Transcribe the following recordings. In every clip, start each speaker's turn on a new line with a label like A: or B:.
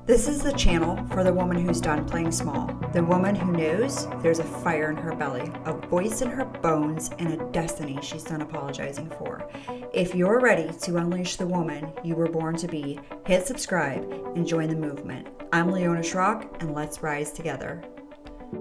A: This is the channel for the woman who's done playing small, the woman who knows there's a fire in her belly, a voice in her bones, and a destiny she's done apologizing for. If you're ready to unleash the woman you were born to be, hit subscribe and join the movement. I'm Leona Schrock, and let's rise together. I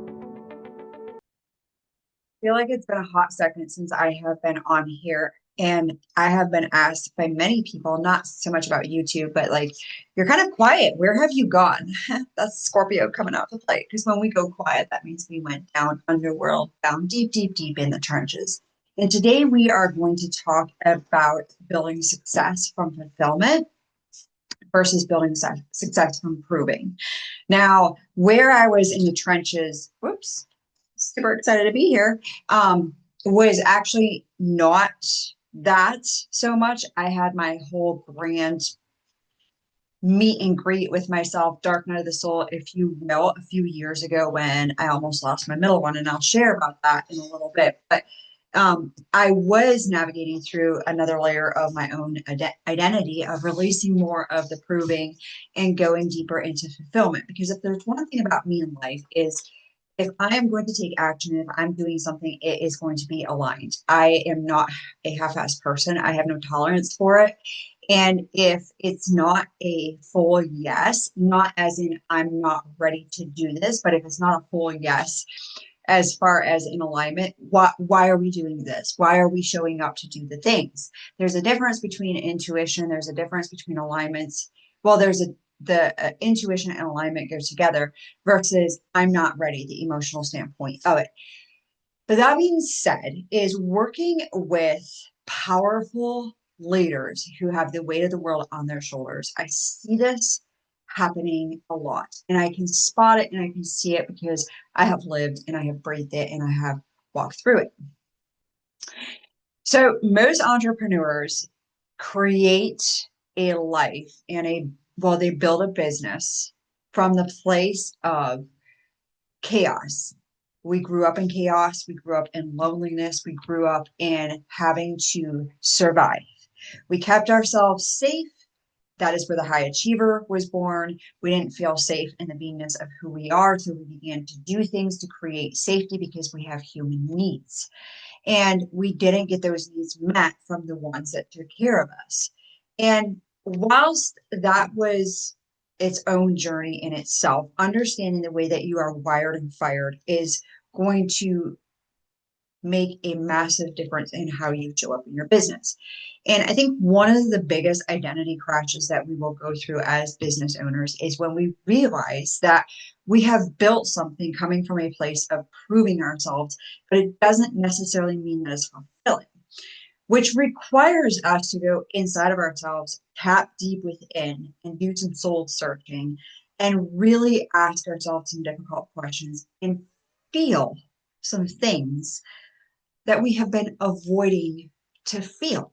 A: feel like it's been a hot second since I have been on here, and I have been asked by many people, not so much about YouTube, but like, you're kind of quiet. Where have you gone? That's Scorpio coming out to play. Because when we go quiet, that means we went down underworld, down deep, deep, deep in the trenches. And today we are going to talk about building success from fulfillment versus building success from proving. Now, where I was in the trenches, whoops, super excited to be here, was actually not that so much. I had my whole brand meet and greet with myself, dark night of the soul, if you will, a few years ago when I almost lost my middle one, and I'll share about that in a little bit. But I was navigating through another layer of my own identity of releasing more of the proving and going deeper into fulfillment. Because if there's one thing about me in life is if I am going to take action, if I'm doing something, it is going to be aligned. I am not a half-assed person. I have no tolerance for it. And if it's not a full yes, not as in I'm not ready to do this, but if it's not a full yes, as far as in alignment, why are we doing this? Why are we showing up to do the things? There's a difference between intuition. There's a difference between alignments. Well, the intuition and alignment go together versus I'm not ready, the emotional standpoint of it. But that being said, is working with powerful leaders who have the weight of the world on their shoulders. I see this happening a lot, and I can spot it and I can see it because I have lived and I have breathed it and I have walked through it. So most entrepreneurs create a life they build a business from the place of chaos. We grew up in chaos. We grew up in loneliness. We grew up in having to survive. We kept ourselves safe. That is where the high achiever was born. We didn't feel safe in the beingness of who we are, so we began to do things to create safety because we have human needs. And we didn't get those needs met from the ones that took care of us. And whilst that was its own journey in itself, understanding the way that you are wired and fired is going to make a massive difference in how you show up in your business. And I think one of the biggest identity crashes that we will go through as business owners is when we realize that we have built something coming from a place of proving ourselves, but it doesn't necessarily mean that it's fulfilling, which requires us to go inside of ourselves, tap deep within, and do some soul searching and really ask ourselves some difficult questions and feel some things that we have been avoiding to feel.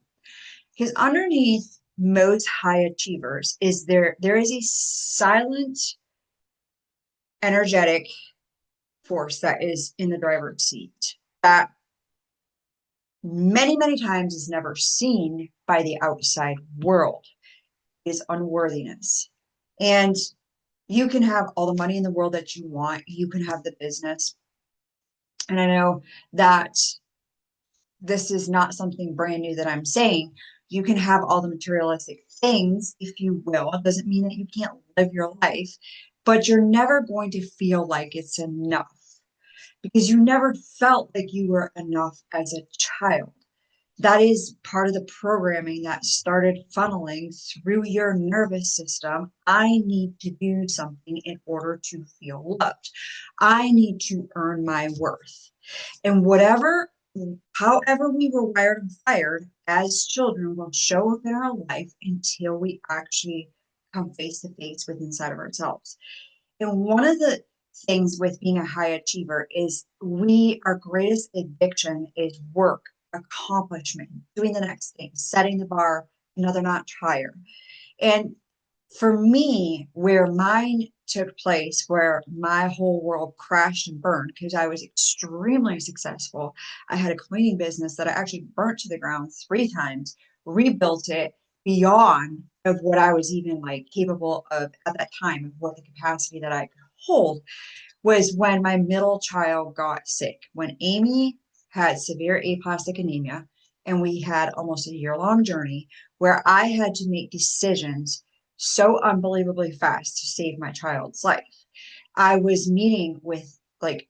A: Because underneath most high achievers is there is a silent, energetic force that is in the driver's seat that many, many times is never seen by the outside world, is unworthiness. And you can have all the money in the world that you want. You can have the business. And I know that this is not something brand new that I'm saying. You can have all the materialistic things, if you will. It doesn't mean that you can't live your life, but you're never going to feel like it's enough because you never felt like you were enough as a child. That is part of the programming that started funneling through your nervous system. I need to do something in order to feel loved. I need to earn my worth. And however we were wired and fired as children will show up in our life until we actually come face to face with inside of ourselves. And one of the things with being a high achiever is our greatest addiction is work, accomplishment, doing the next thing, setting the bar another notch higher. And for me, where mine took place, where my whole world crashed and burned because I was extremely successful. I had a cleaning business that I actually burnt to the ground 3 times, rebuilt it beyond of what I was even like capable of at that time, of what the capacity that I could hold, was when my middle child got sick. When Amy had severe aplastic anemia, and we had almost a year-long journey where I had to make decisions so unbelievably fast to save my child's life. I was meeting with like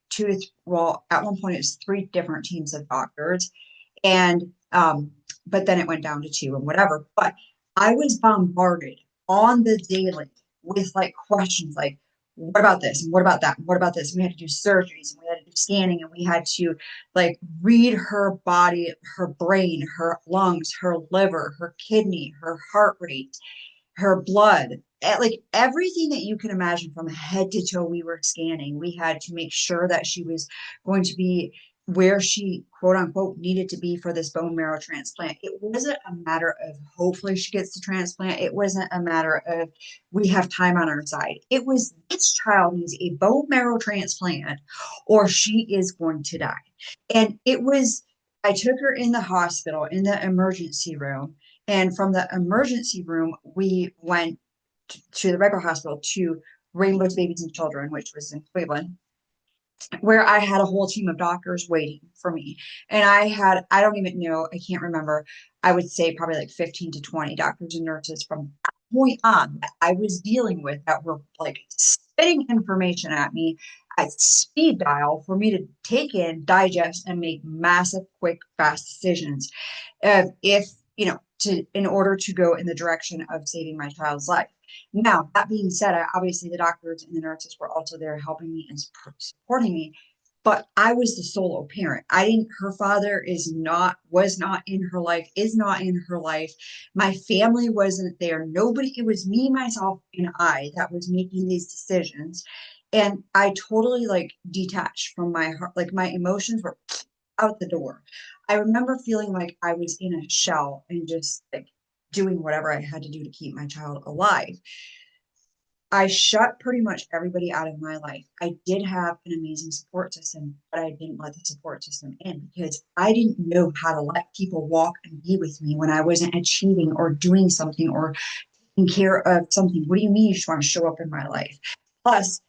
A: well, at one point it was three different teams of doctors, and but then it went down to two and whatever. But I was bombarded on the daily with like questions like, what about this? And what about that? And what about this? And we had to do surgeries and we had to do scanning and we had to like read her body, her brain, her lungs, her liver, her kidney, her heart rate, her blood, like everything that you can imagine from head to toe, we were scanning. We had to make sure that she was going to be where she quote unquote needed to be for this bone marrow transplant. It wasn't a matter of hopefully she gets the transplant. It wasn't a matter of we have time on our side. It was this child needs a bone marrow transplant or she is going to die. And it was, I took her in the hospital in the emergency room, and from the emergency room, we went to the regular hospital to Rainbow's Babies and Children, which was in Cleveland, where I had a whole team of doctors waiting for me. And I had, I don't even know, I can't remember, I would say probably like 15 to 20 doctors and nurses from that point on that I was dealing with that were like spitting information at me at speed dial for me to take in, digest, and make massive, quick, fast decisions if you know to in order to go in the direction of saving my child's life. Now that being said, obviously the doctors and the nurses were also there helping me and supporting me, but I was the solo parent. I didn't, her father is not, was not in her life, is not in her life. My family wasn't there. Nobody, it was me, myself, and I that was making these decisions. And I totally like detached from my heart, like my emotions were out the door. I remember feeling like I was in a shell and just like doing whatever I had to do to keep my child alive. I shut pretty much everybody out of my life. I did have an amazing support system, but I didn't let the support system in because I didn't know how to let people walk and be with me when I wasn't achieving or doing something or taking care of something. What do you mean you just want to show up in my life? Plus,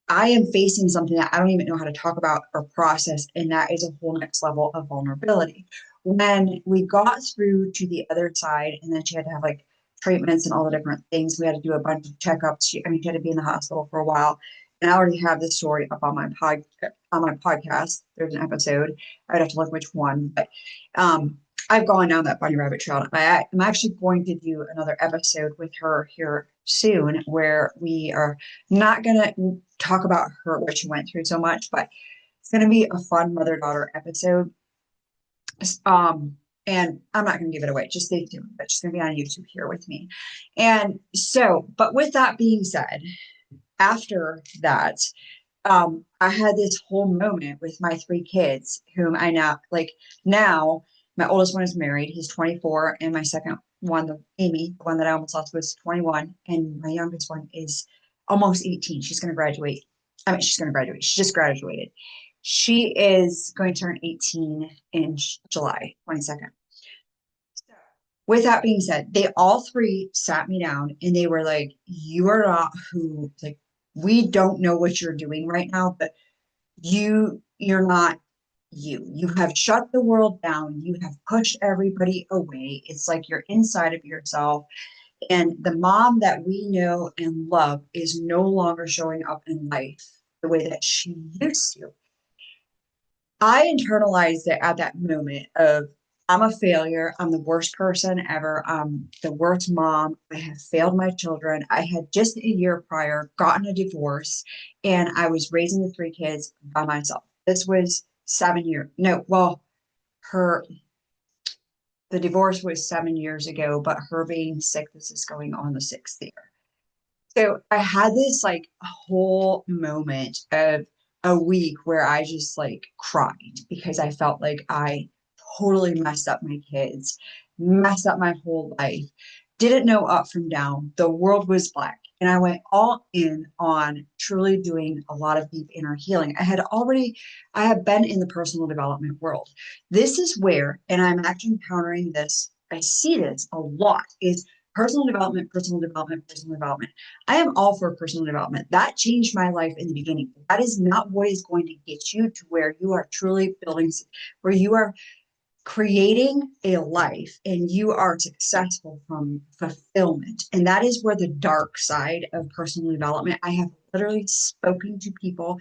A: I am facing something that I don't even know how to talk about or process, and that is a whole next level of vulnerability. When we got through to the other side, and then she had to have like treatments and all the different things, we had to do a bunch of checkups. I mean, she had to be in the hospital for a while. And I already have this story up on my podcast. There's an episode. I'd have to look which one, but I've gone down that bunny rabbit trail. I'm actually going to do another episode with her here soon where we are not going to talk about her, what she went through so much, but it's going to be a fun mother-daughter episode. And I'm not going to give it away. Just stay tuned. But she's going to be on YouTube here with me. And so, but with that being said, after that, I had this whole moment with my three kids, whom I now like now. My oldest one is married; he's 24, and my second one, Amy, the one that I almost lost, was 21, and my youngest one is almost 18. She's going to graduate. I mean, she's going to graduate. She just graduated. She is going to turn 18 in July 22nd. With that being said, they all three sat me down and they were like, "You are not who, like, we don't know what you're doing right now, but you're not you. You have shut the world down. You have pushed everybody away. It's like you're inside of yourself. And the mom that we know and love is no longer showing up in life the way that she used to." I internalized it at that moment of I'm a failure. I'm the worst person ever. I'm the worst mom. I have failed my children. I had just a year prior gotten a divorce and I was raising the three kids by myself. This was 7 years. No, well, her the divorce was 7 years ago, but her being sick, this is going on the sixth year. So I had this like whole moment of a week where I just like cried because I felt like I totally messed up my kids, messed up my whole life, didn't know up from down. The world was black. And I went all in on truly doing a lot of deep inner healing. I have been in the personal development world. This is where, and I'm actually encountering this I see this a lot is personal development, personal development, personal development. I am all for personal development. That changed my life in the beginning. That is not what is going to get you to where you are truly building, where you are creating a life and you are successful from fulfillment. And that is where the dark side of personal development, I have literally spoken to people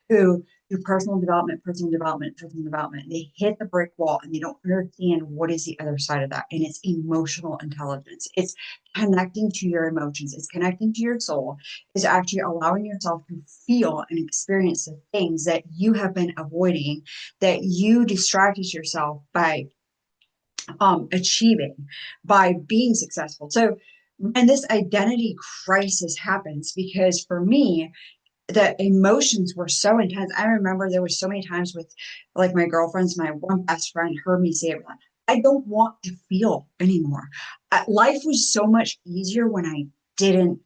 A: who do personal development, personal development, personal development. They hit the brick wall and they don't understand what is the other side of that. And it's emotional intelligence. It's connecting to your emotions. It's connecting to your soul. It's actually allowing yourself to feel and experience the things that you have been avoiding, that you distracted yourself by achieving, by being successful. So when this identity crisis happens, because for me, the emotions were so intense. I remember there was so many times with like my girlfriends, my one best friend heard me say it. I don't want to feel anymore. Life was so much easier when I didn't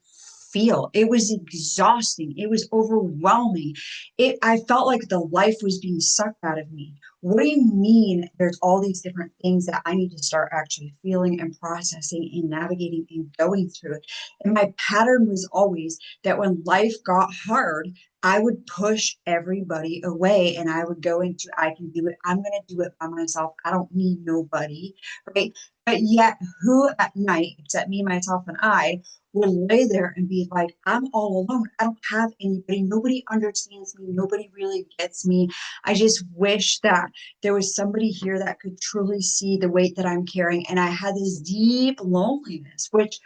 A: feel. It was exhausting. It was overwhelming. I felt like the life was being sucked out of me. What do you mean there's all these different things that I need to start actually feeling and processing and navigating and going through it? And my pattern was always that when life got hard, I would push everybody away and I would go into, I can do it. I'm going to do it by myself. I don't need nobody. Right. But yet, who at night, except me, myself, and I, would lay there and be like, I'm all alone. I don't have anybody. Nobody understands me. Nobody really gets me. I just wish that there was somebody here that could truly see the weight that I'm carrying. And I had this deep loneliness, which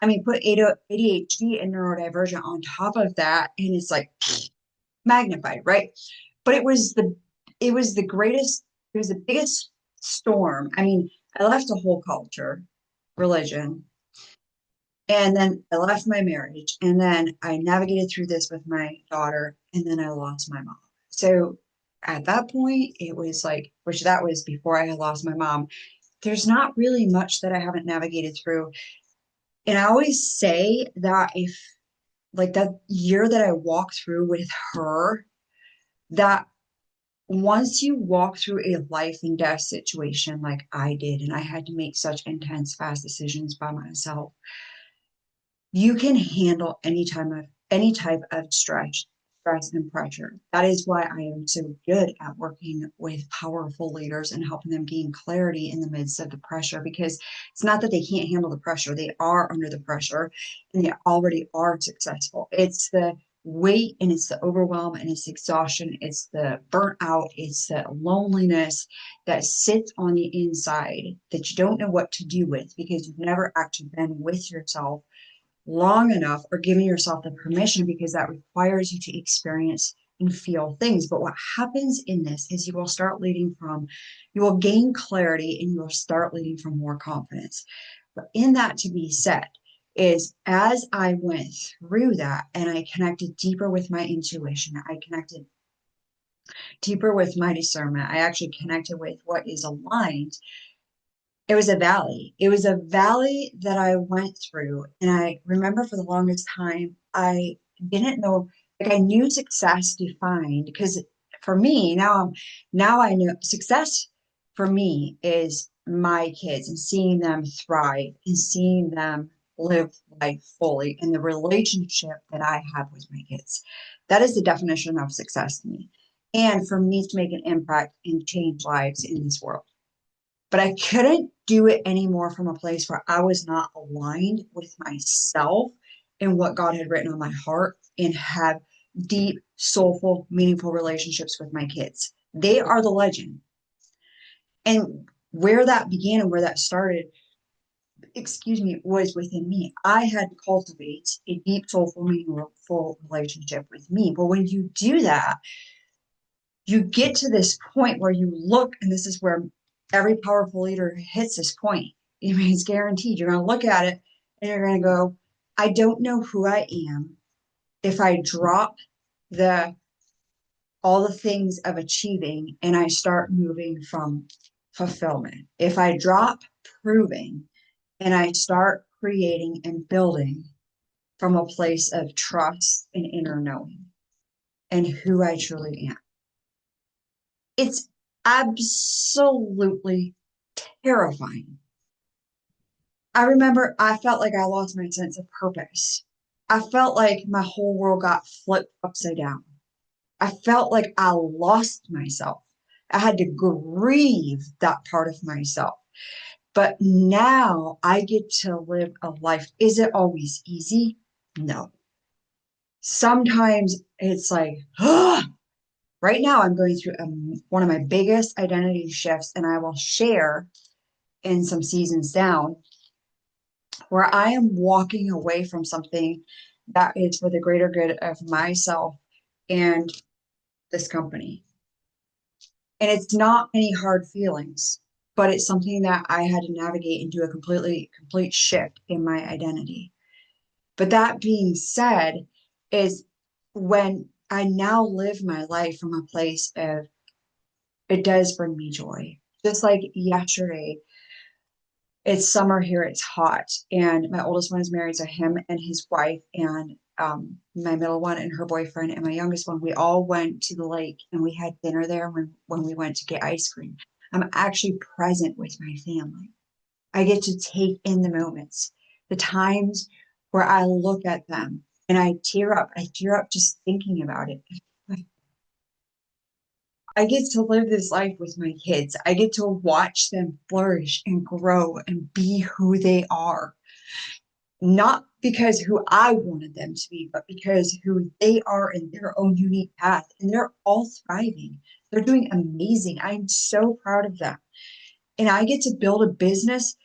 A: I mean, put ADHD and neurodivergent on top of that, and it's like magnified, right? But it was the greatest, it was the biggest storm. I mean, I left a whole culture, religion, and then I left my marriage, and then I navigated through this with my daughter, and then I lost my mom. So at that point, it was like, which that was before I had lost my mom. There's not really much that I haven't navigated through. And I always say that if like that year that I walked through with her, that once you walk through a life and death situation like I did, and I had to make such intense, fast decisions by myself, you can handle any type of stress and pressure. That is why I am so good at working with powerful leaders and helping them gain clarity in the midst of the pressure, because it's not that they can't handle the pressure. They are under the pressure and they already are successful. It's the weight and it's the overwhelm and it's the exhaustion, it's the burnt out, it's the loneliness that sits on the inside that you don't know what to do with because you've never actually been with yourself long enough or giving yourself the permission, because that requires you to experience and feel things. But what happens in this is you will gain clarity and you will start leading from more confidence. But in that to be said, is as I went through that and I connected deeper with my intuition, I connected deeper with my discernment, I actually connected with what is aligned. It was a valley. It was a valley that I went through. And I remember for the longest time, I didn't know, like I knew success defined because for me, now I know success for me is my kids and seeing them thrive and seeing them live life fully and the relationship that I have with my kids. That is the definition of success to me. And for me to make an impact and change lives in this world, but I couldn't do it anymore from a place where I was not aligned with myself and what God had written on my heart and have deep, soulful, meaningful relationships with my kids. They are the legend. And where that began and where that started, excuse me, was within me. I had to cultivate a deep, soulful, meaningful relationship with me. But when you do that, you get to this point where you look, and this is where every powerful leader hits this point. I mean, it's guaranteed. You're going to look at it and you're going to go, I don't know who I am if I drop the all the things of achieving and I start moving from fulfillment. If I drop proving and I start creating and building from a place of trust and inner knowing and who I truly am. It's absolutely terrifying. I remember I felt like I lost my sense of purpose. I felt like my whole world got flipped upside down. I felt like I lost myself. I had to grieve that part of myself. But now I get to live a life. Is it always easy? No. Sometimes it's like, right now I'm going through one of my biggest identity shifts, and I will share in some seasons down where I am walking away from something that is for the greater good of myself and this company. And it's not any hard feelings, but it's something that I had to navigate and do a complete shift in my identity. But that being said, is when I now live my life from a place of it does bring me joy. Just like yesterday, it's summer here, it's hot, and my oldest one is married to him and his wife, and my middle one and her boyfriend, and my youngest one. We all went to the lake and we had dinner there when we went to get ice cream. I'm actually present with my family. I get to take in the moments, the times where I look at them and I tear up. I tear up just thinking about it. I get to live this life with my kids. I get to watch them flourish and grow and be who they are. Not because who I wanted them to be, but because who they are in their own unique path. And they're all thriving. They're doing amazing. I'm so proud of them. And I get to build a business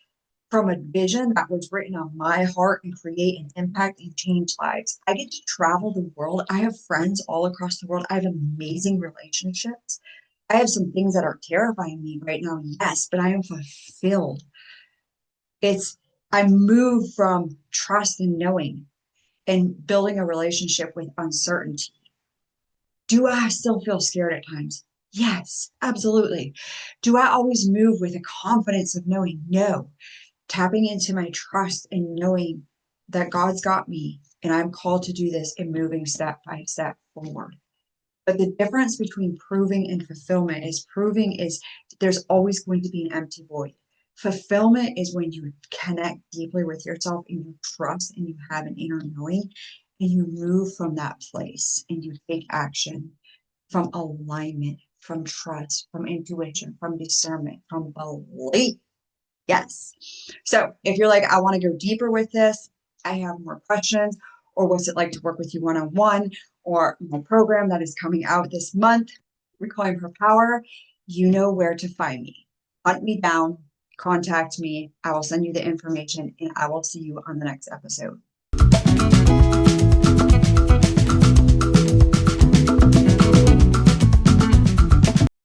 A: from a vision that was written on my heart and create an impact and change lives. I get to travel the world. I have friends all across the world. I have amazing relationships. I have some things that are terrifying me right now, yes, but I am fulfilled. It's, I move from trust and knowing and building a relationship with uncertainty. Do I still feel scared at times? Yes, absolutely. Do I always move with a confidence of knowing? No. Tapping into my trust and knowing that God's got me and I'm called to do this and moving step by step forward. But the difference between proving and fulfillment is proving is there's always going to be an empty void. Fulfillment is when you connect deeply with yourself and you trust and you have an inner knowing and you move from that place and you take action from alignment, from trust, from intuition, from discernment, from belief. Yes. So if you're like, I want to go deeper with this, I have more questions, or what's it like to work with you one on one, or my program that is coming out this month, Reclaim Her Power, you know where to find me. Hunt me down, contact me. I will send you the information, and I will see you on the next episode.